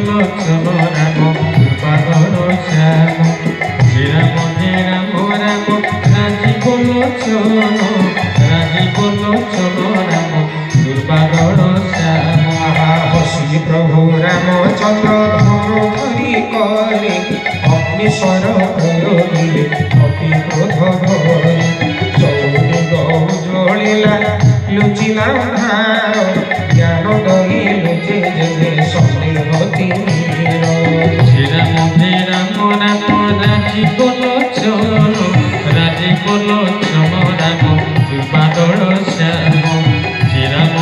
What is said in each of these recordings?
লোচন রাম কৃপাকর শ্যাম শ্রীরাম রাম রাম রাজীব লোচন রাম কৃপাকর শ্যাম হসি প্রভু রামচন্দ্র ধনু ধরি করে অগ্নিস্বর প্রয়োগিলে অতি ক্রোধ ভরে চৌরি গৌ জ্বলিলা লুচিলা ধার জ্ঞান দই লুচে যেবে সন্দেহ তিমির শ্রীরাম রাম রাম রাজীব লোচন রাম কৃপাকর শ্যাম শ্রীরাম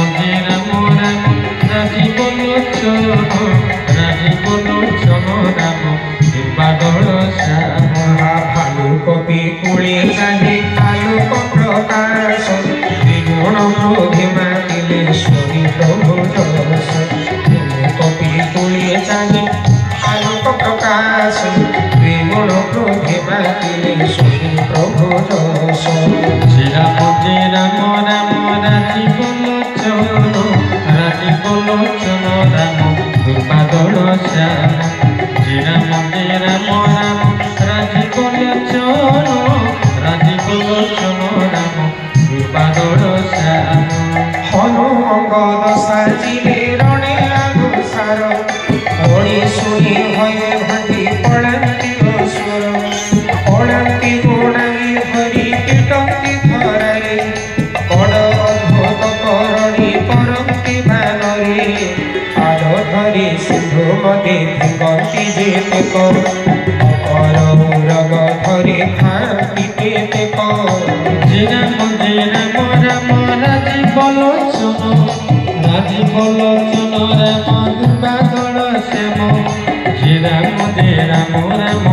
রাম রাম রাজীব লোচন রাম কৃপাকর শ্যাম ভালুক পিকুড়ি চাহি আলোক প্রকাশ ত্রিগুণ প্রতিমা তিলেশ্বরী প্রভু যশ ভালুক পিকুড়ি চাহি আলোক প্রকাশ ত্রিগুণ প্রতিমা তিলেশ্বরী প্রভু যশ শ্রীরাম রাম রাম রাজীব লোচন রাম কৃপাকর শ্যাম শ্রীরাম রাম রাম রাজীব লোচন রাম কৃপাকর শ্যাম হনুমঙ্গদ সাজিলে রণে আগুসার রণে শুনি ভয়ে ভাটি পড়ান্তি অসুর পড়ান্তি গোড়াই ধরি কীটন্তি ধরারে বড় অদ্ভুত করণী করন্তি বানরে পাদ ধরি সিন্ধু মতে ভিগন্তি যেতে কর অপর উরগ ধরে খান্তি পেতে কর শ্রীরাম রাম রাজীব লোচন রাম কৃপাকর শ্যাম শ্রীরাম রাম রাম